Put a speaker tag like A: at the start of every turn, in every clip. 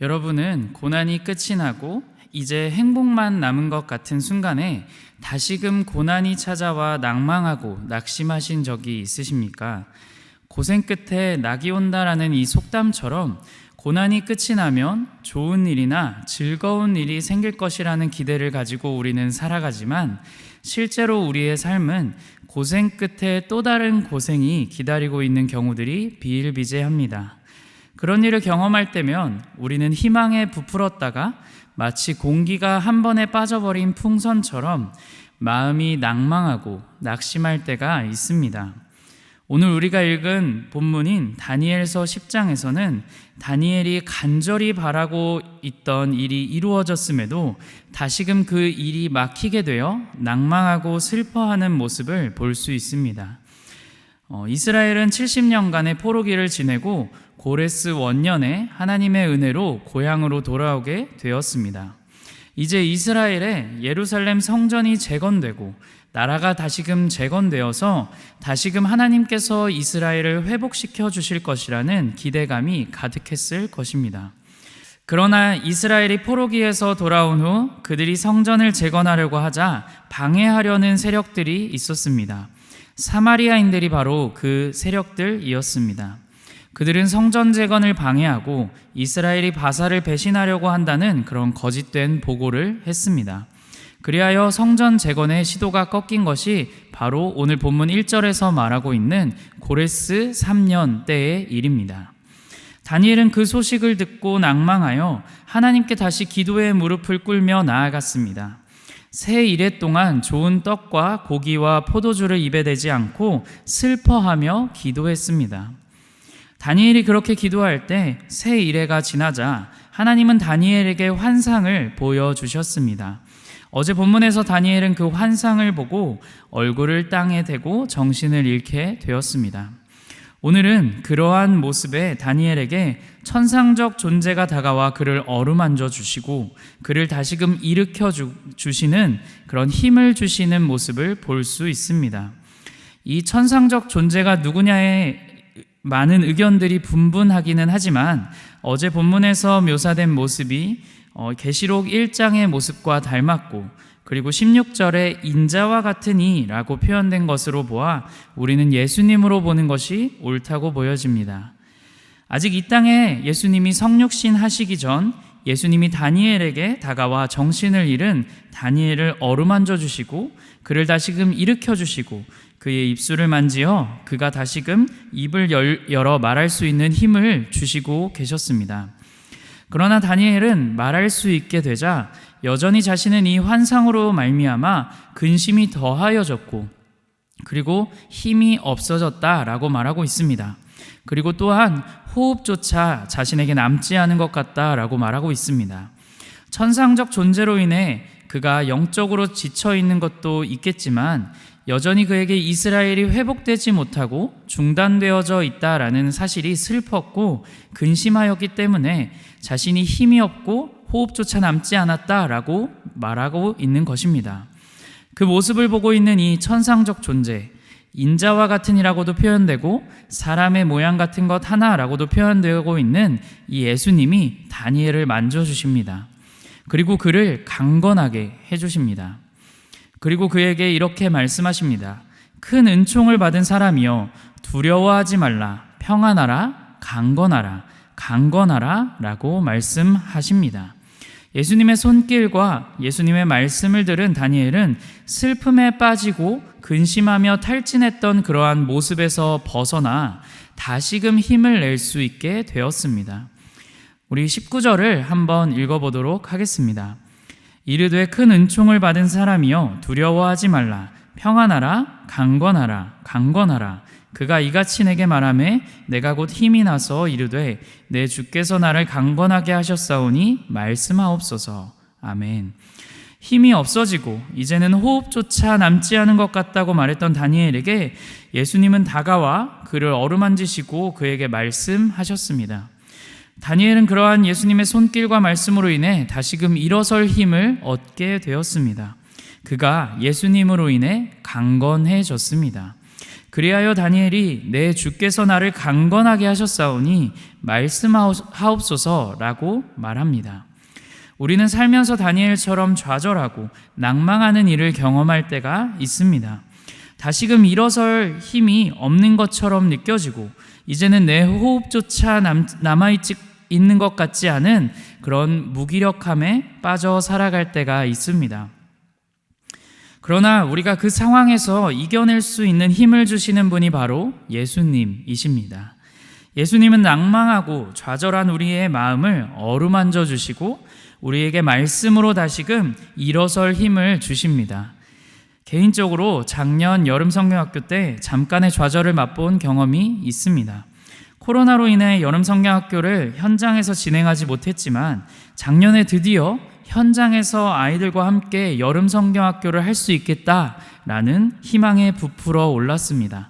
A: 여러분은 고난이 끝이 나고 이제 행복만 남은 것 같은 순간에 다시금 고난이 찾아와 낭망하고 낙심하신 적이 있으십니까? 고생 끝에 낙이 온다라는 이 속담처럼 고난이 끝이 나면 좋은 일이나 즐거운 일이 생길 것이라는 기대를 가지고 우리는 살아가지만 실제로 우리의 삶은 고생 끝에 또 다른 고생이 기다리고 있는 경우들이 비일비재합니다. 그런 일을 경험할 때면 우리는 희망에 부풀었다가 마치 공기가 한 번에 빠져버린 풍선처럼 마음이 낭망하고 낙심할 때가 있습니다. 오늘 우리가 읽은 본문인 다니엘서 10장에서는 다니엘이 간절히 바라고 있던 일이 이루어졌음에도 다시금 그 일이 막히게 되어 낭망하고 슬퍼하는 모습을 볼 수 있습니다. 이스라엘은 70년간의 포로기를 지내고 고레스 원년에 하나님의 은혜로 고향으로 돌아오게 되었습니다. 이제 이스라엘의 예루살렘 성전이 재건되고 나라가 다시금 재건되어서 다시금 하나님께서 이스라엘을 회복시켜 주실 것이라는 기대감이 가득했을 것입니다. 그러나 이스라엘이 포로기에서 돌아온 후 그들이 성전을 재건하려고 하자 방해하려는 세력들이 있었습니다. 사마리아인들이 바로 그 세력들이었습니다. 그들은 성전 재건을 방해하고 이스라엘이 바사를 배신하려고 한다는 그런 거짓된 보고를 했습니다. 그리하여 성전 재건의 시도가 꺾인 것이 바로 오늘 본문 1절에서 말하고 있는 고레스 3년 때의 일입니다. 다니엘은 그 소식을 듣고 낭망하여 하나님께 다시 기도의 무릎을 꿇며 나아갔습니다. 새 이래 동안 좋은 떡과 고기와 포도주를 입에 대지 않고 슬퍼하며 기도했습니다. 다니엘이 그렇게 기도할 때 새 이래가 지나자 하나님은 다니엘에게 환상을 보여주셨습니다. 어제 본문에서 다니엘은 그 환상을 보고 얼굴을 땅에 대고 정신을 잃게 되었습니다. 오늘은 그러한 모습의 다니엘에게 천상적 존재가 다가와 그를 어루만져 주시고 그를 다시금 일으켜 주시는 그런 힘을 주시는 모습을 볼 수 있습니다. 이 천상적 존재가 누구냐에 많은 의견들이 분분하기는 하지만 어제 본문에서 묘사된 모습이 계시록 1장의 모습과 닮았고 그리고 16절에 인자와 같은 이라고 표현된 것으로 보아 우리는 예수님으로 보는 것이 옳다고 보여집니다. 아직 이 땅에 예수님이 성육신 하시기 전 예수님이 다니엘에게 다가와 정신을 잃은 다니엘을 어루만져 주시고 그를 다시금 일으켜 주시고 그의 입술을 만지어 그가 다시금 입을 열어 말할 수 있는 힘을 주시고 계셨습니다. 그러나 다니엘은 말할 수 있게 되자 여전히 자신은 이 환상으로 말미암아 근심이 더하여졌고 그리고 힘이 없어졌다라고 말하고 있습니다. 그리고 또한 호흡조차 자신에게 남지 않은 것 같다라고 말하고 있습니다. 천상적 존재로 인해 그가 영적으로 지쳐 있는 것도 있겠지만 여전히 그에게 이스라엘이 회복되지 못하고 중단되어져 있다라는 사실이 슬펐고 근심하였기 때문에 자신이 힘이 없고 호흡조차 남지 않았다라고 말하고 있는 것입니다. 그 모습을 보고 있는 이 천상적 존재, 인자와 같은 이라고도 표현되고 사람의 모양 같은 것 하나라고도 표현되고 있는 이 예수님이 다니엘을 만져주십니다. 그리고 그를 강건하게 해주십니다. 그리고 그에게 이렇게 말씀하십니다. 큰 은총을 받은 사람이여 두려워하지 말라. 평안하라. 강건하라. 강건하라 라고 말씀하십니다. 예수님의 손길과 예수님의 말씀을 들은 다니엘은 슬픔에 빠지고 근심하며 탈진했던 그러한 모습에서 벗어나 다시금 힘을 낼 수 있게 되었습니다. 우리 19절을 한번 읽어보도록 하겠습니다. 이르되 큰 은총을 받은 사람이여 두려워하지 말라. 평안하라. 강건하라. 강건하라. 그가 이같이 내게 말하매 내가 곧 힘이 나서 이르되 내 주께서 나를 강건하게 하셨사오니 말씀하옵소서. 아멘. 힘이 없어지고 이제는 호흡조차 남지 않은 것 같다고 말했던 다니엘에게 예수님은 다가와 그를 어루만지시고 그에게 말씀하셨습니다. 다니엘은 그러한 예수님의 손길과 말씀으로 인해 다시금 일어설 힘을 얻게 되었습니다. 그가 예수님으로 인해 강건해졌습니다. 그리하여 다니엘이 내 주께서 나를 강건하게 하셨사오니 말씀하옵소서라고 말합니다. 우리는 살면서 다니엘처럼 좌절하고 낭망하는 일을 경험할 때가 있습니다. 다시금 일어설 힘이 없는 것처럼 느껴지고 이제는 내 호흡조차 남아있는 것 같지 않은 그런 무기력함에 빠져 살아갈 때가 있습니다. 그러나 우리가 그 상황에서 이겨낼 수 있는 힘을 주시는 분이 바로 예수님이십니다. 예수님은 낭망하고 좌절한 우리의 마음을 어루만져 주시고 우리에게 말씀으로 다시금 일어설 힘을 주십니다. 개인적으로 작년 여름 성경학교 때 잠깐의 좌절을 맛본 경험이 있습니다. 코로나로 인해 여름 성경학교를 현장에서 진행하지 못했지만 작년에 드디어 현장에서 아이들과 함께 여름 성경학교를 할 수 있겠다라는 희망에 부풀어 올랐습니다.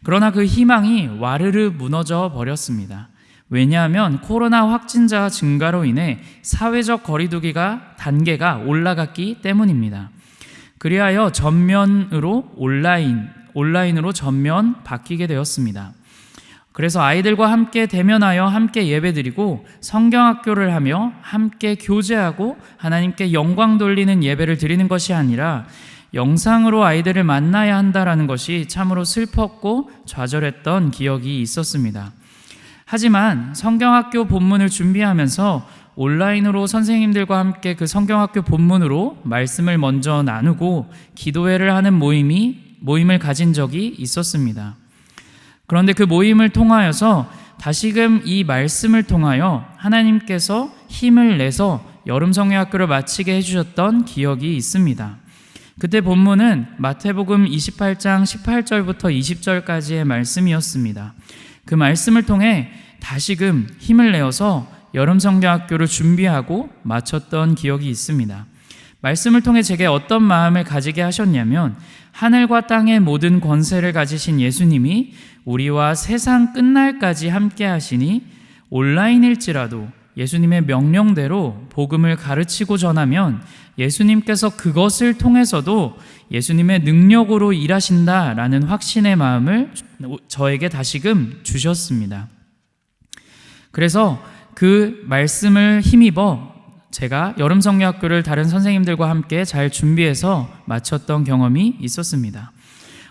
A: 그러나 그 희망이 와르르 무너져 버렸습니다. 왜냐하면 코로나 확진자 증가로 인해 사회적 거리두기가 단계가 올라갔기 때문입니다. 그리하여 전면으로 온라인으로 전면 바뀌게 되었습니다. 그래서 아이들과 함께 대면하여 함께 예배드리고 성경학교를 하며 함께 교제하고 하나님께 영광 돌리는 예배를 드리는 것이 아니라 영상으로 아이들을 만나야 한다라는 것이 참으로 슬펐고 좌절했던 기억이 있었습니다. 하지만 성경학교 본문을 준비하면서 온라인으로 선생님들과 함께 그 성경학교 본문으로 말씀을 먼저 나누고 기도회를 하는 모임을 가진 적이 있었습니다. 그런데 그 모임을 통하여서 다시금 이 말씀을 통하여 하나님께서 힘을 내서 여름 성경학교를 마치게 해주셨던 기억이 있습니다. 그때 본문은 마태복음 28장 18절부터 20절까지의 말씀이었습니다. 그 말씀을 통해 다시금 힘을 내어서 여름 성경학교를 준비하고 마쳤던 기억이 있습니다. 말씀을 통해 제게 어떤 마음을 가지게 하셨냐면 하늘과 땅의 모든 권세를 가지신 예수님이 우리와 세상 끝날까지 함께 하시니 온라인일지라도 예수님의 명령대로 복음을 가르치고 전하면 예수님께서 그것을 통해서도 예수님의 능력으로 일하신다라는 확신의 마음을 저에게 다시금 주셨습니다. 그래서 그 말씀을 힘입어 제가 여름 성경학교를 다른 선생님들과 함께 잘 준비해서 마쳤던 경험이 있었습니다.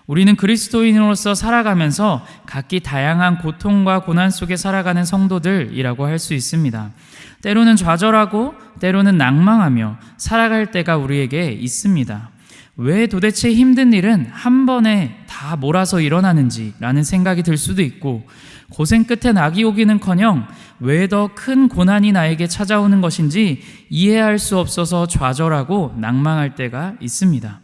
A: 우리는 그리스도인으로서 살아가면서 각기 다양한 고통과 고난 속에 살아가는 성도들이라고 할 수 있습니다. 때로는 좌절하고 때로는 낭망하며 살아갈 때가 우리에게 있습니다. 왜 도대체 힘든 일은 한 번에 다 몰아서 일어나는지라는 생각이 들 수도 있고 고생 끝에 낙이 오기는커녕 왜 더 큰 고난이 나에게 찾아오는 것인지 이해할 수 없어서 좌절하고 낭망할 때가 있습니다.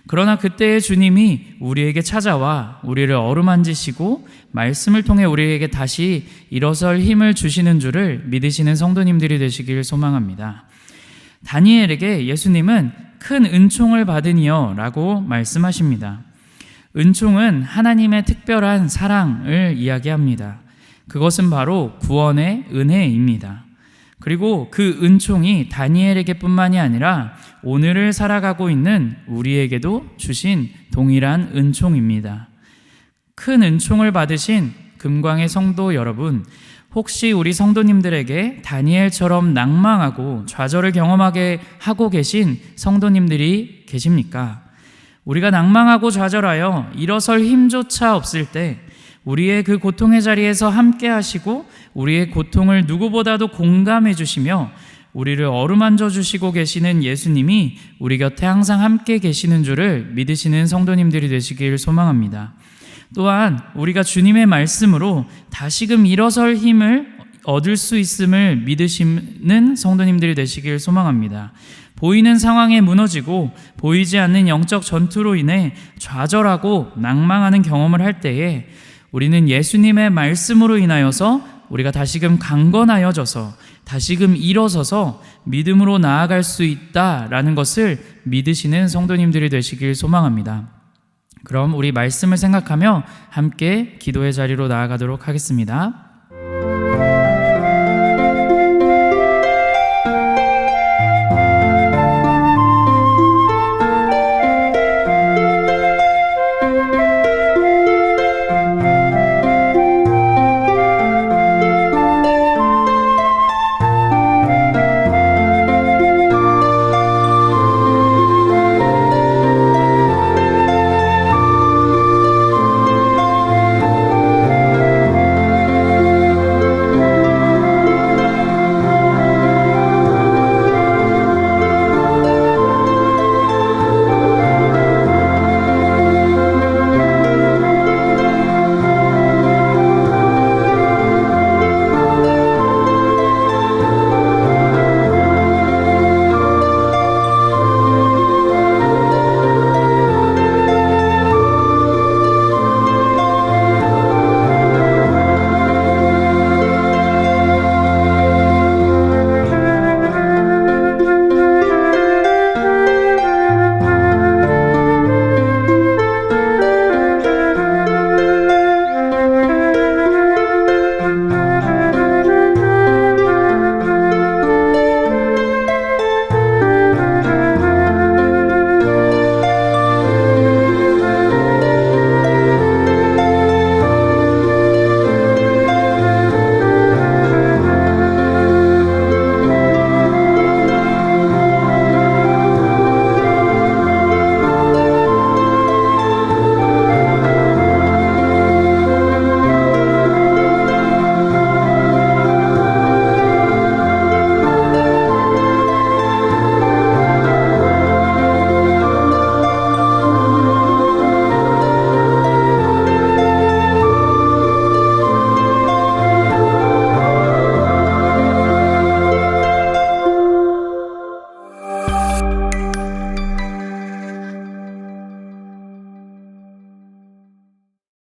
A: 그러나 그때의 주님이 우리에게 찾아와 우리를 어루만지시고 말씀을 통해 우리에게 다시 일어설 힘을 주시는 줄을 믿으시는 성도님들이 되시길 소망합니다. 다니엘에게 예수님은 큰 은총을 받으니요 라고 말씀하십니다. 은총은 하나님의 특별한 사랑을 이야기합니다. 그것은 바로 구원의 은혜입니다. 그리고 그 은총이 다니엘에게 뿐만이 아니라 오늘을 살아가고 있는 우리에게도 주신 동일한 은총입니다. 큰 은총을 받으신 금광의 성도 여러분, 혹시 우리 성도님들에게 다니엘처럼 낭망하고 좌절을 경험하게 하고 계신 성도님들이 계십니까? 우리가 낭망하고 좌절하여 일어설 힘조차 없을 때 우리의 그 고통의 자리에서 함께 하시고 우리의 고통을 누구보다도 공감해 주시며 우리를 어루만져 주시고 계시는 예수님이 우리 곁에 항상 함께 계시는 줄을 믿으시는 성도님들이 되시길 소망합니다. 또한 우리가 주님의 말씀으로 다시금 일어설 힘을 얻을 수 있음을 믿으시는 성도님들이 되시길 소망합니다. 보이는 상황에 무너지고 보이지 않는 영적 전투로 인해 좌절하고 낭망하는 경험을 할 때에 우리는 예수님의 말씀으로 인하여서 우리가 다시금 강건하여져서 다시금 일어서서 믿음으로 나아갈 수 있다라는 것을 믿으시는 성도님들이 되시길 소망합니다. 그럼 우리 말씀을 생각하며 함께 기도의 자리로 나아가도록 하겠습니다.